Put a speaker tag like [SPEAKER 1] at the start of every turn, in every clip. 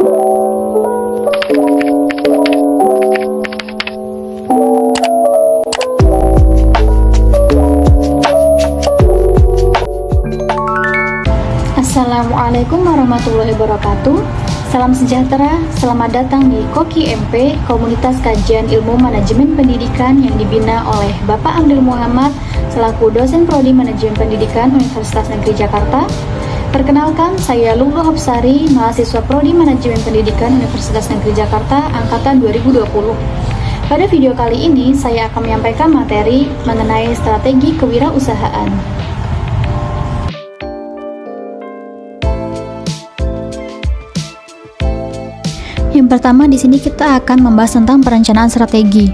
[SPEAKER 1] Assalamualaikum warahmatullahi wabarakatuh. Salam sejahtera, selamat datang di Koki MP, Komunitas Kajian Ilmu Manajemen Pendidikan yang dibina oleh Bapak Abdul Muhammad selaku dosen Prodi Manajemen Pendidikan Universitas Negeri Jakarta. Perkenalkan, saya Lulu Hopsari, mahasiswa Prodi Manajemen Pendidikan Universitas Negeri Jakarta angkatan 2020. Pada video kali ini, saya akan menyampaikan materi mengenai strategi kewirausahaan. Yang pertama di sini kita akan membahas tentang perencanaan strategi.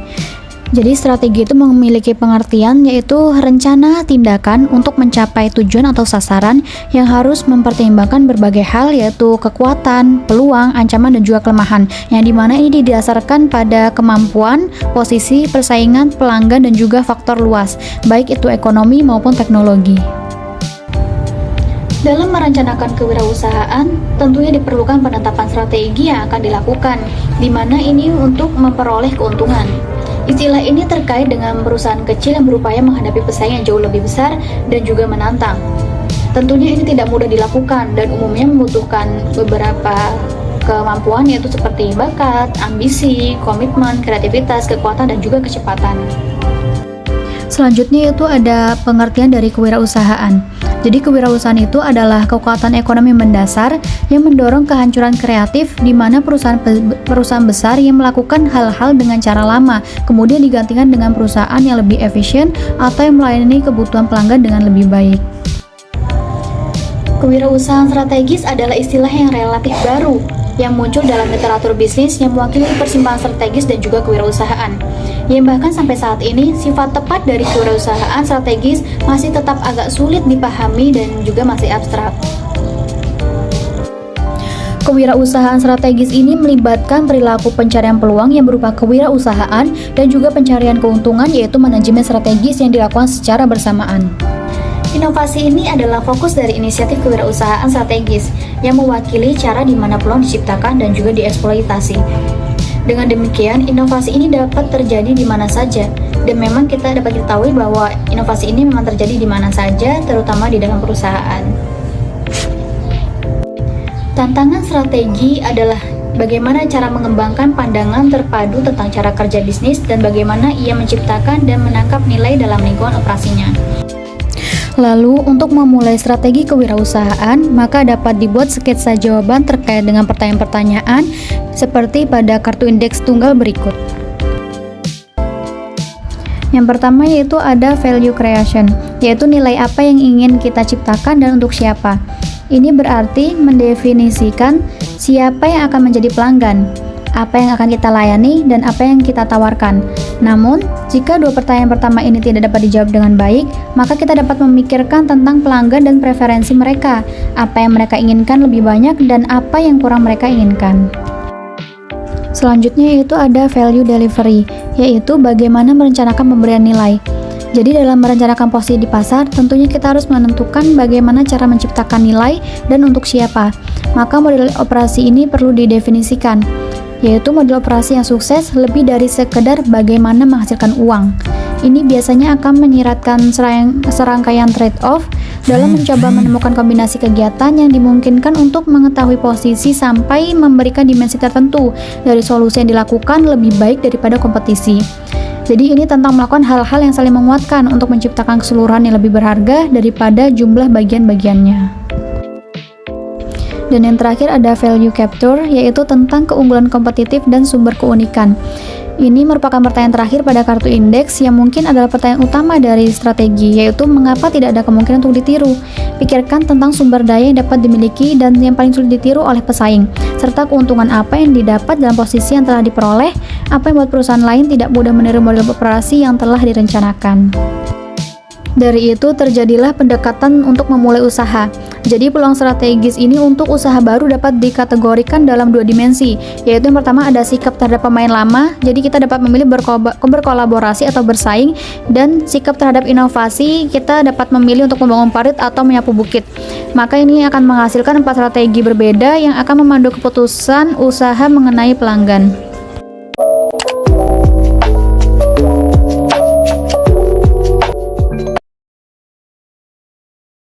[SPEAKER 1] Jadi strategi itu memiliki pengertian yaitu rencana tindakan untuk mencapai tujuan atau sasaran yang harus mempertimbangkan berbagai hal yaitu kekuatan, peluang, ancaman dan juga kelemahan. Yang dimana ini didasarkan pada kemampuan, posisi, persaingan, pelanggan dan juga faktor luas, baik itu ekonomi maupun teknologi. Dalam merencanakan kewirausahaan, tentunya diperlukan penetapan strategi yang akan dilakukan, di mana ini untuk memperoleh keuntungan. Istilah ini terkait dengan perusahaan kecil yang berupaya menghadapi pesaing yang jauh lebih besar dan juga menantang. Tentunya ini tidak mudah dilakukan dan umumnya membutuhkan beberapa kemampuan yaitu seperti bakat, ambisi, komitmen, kreativitas, kekuatan, dan juga kecepatan. Selanjutnya itu ada pengertian dari kewirausahaan. Jadi kewirausahaan itu adalah kekuatan ekonomi mendasar yang mendorong kehancuran kreatif di mana perusahaan besar yang melakukan hal-hal dengan cara lama kemudian digantikan dengan perusahaan yang lebih efisien atau yang melayani kebutuhan pelanggan dengan lebih baik. Kewirausahaan strategis adalah istilah yang relatif baru yang muncul dalam literatur bisnis yang mewakili persimpangan strategis dan juga kewirausahaan. Yang bahkan sampai saat ini, sifat tepat dari kewirausahaan strategis masih tetap agak sulit dipahami dan juga masih abstrak. Kewirausahaan strategis ini melibatkan perilaku pencarian peluang yang berupa kewirausahaan dan juga pencarian keuntungan yaitu manajemen strategis yang dilakukan secara bersamaan. Inovasi ini adalah fokus dari inisiatif kewirausahaan strategis yang mewakili cara di mana peluang diciptakan dan juga dieksploitasi. Dengan demikian, inovasi ini dapat terjadi di mana saja, dan memang kita dapat diketahui bahwa inovasi ini memang terjadi di mana saja, terutama di dalam perusahaan. Tantangan strategi adalah bagaimana cara mengembangkan pandangan terpadu tentang cara kerja bisnis dan bagaimana ia menciptakan dan menangkap nilai dalam lingkungan operasinya. Lalu, untuk memulai strategi kewirausahaan, maka dapat dibuat sketsa jawaban terkait dengan pertanyaan-pertanyaan seperti pada kartu indeks tunggal berikut. Yang pertama yaitu ada value creation, yaitu nilai apa yang ingin kita ciptakan dan untuk siapa. Ini berarti mendefinisikan siapa yang akan menjadi pelanggan, apa yang akan kita layani, dan apa yang kita tawarkan. Namun, jika dua pertanyaan pertama ini tidak dapat dijawab dengan baik, maka kita dapat memikirkan tentang pelanggan dan preferensi mereka, apa yang mereka inginkan lebih banyak dan apa yang kurang mereka inginkan. Selanjutnya yaitu ada value delivery, yaitu bagaimana merencanakan pemberian nilai. Jadi dalam merencanakan posisi di pasar, tentunya kita harus menentukan bagaimana cara menciptakan nilai dan untuk siapa. Maka model operasi ini perlu didefinisikan, yaitu model operasi yang sukses lebih dari sekedar bagaimana menghasilkan uang. Ini biasanya akan menyiratkan serangkaian trade-off dalam mencoba menemukan kombinasi kegiatan yang dimungkinkan untuk mengetahui posisi sampai memberikan dimensi tertentu dari solusi yang dilakukan lebih baik daripada kompetisi. Jadi ini tentang melakukan hal-hal yang saling menguatkan untuk menciptakan keseluruhan yang lebih berharga daripada jumlah bagian-bagiannya. Dan yang terakhir ada value capture, yaitu tentang keunggulan kompetitif dan sumber keunikan. Ini merupakan pertanyaan terakhir pada kartu indeks yang mungkin adalah pertanyaan utama dari strategi, yaitu mengapa tidak ada kemungkinan untuk ditiru. Pikirkan tentang sumber daya yang dapat dimiliki dan yang paling sulit ditiru oleh pesaing, serta keuntungan apa yang didapat dalam posisi yang telah diperoleh, apa yang membuat perusahaan lain tidak mudah meniru model operasi yang telah direncanakan. Dari itu terjadilah pendekatan untuk memulai usaha. Jadi peluang strategis ini untuk usaha baru dapat dikategorikan dalam 2 dimensi, yaitu yang pertama ada sikap terhadap pemain lama, jadi kita dapat memilih berkolaborasi atau bersaing, dan sikap terhadap inovasi, kita dapat memilih untuk membangun parit atau menyapu bukit. Maka ini akan menghasilkan 4 strategi berbeda yang akan memandu keputusan usaha mengenai pelanggan.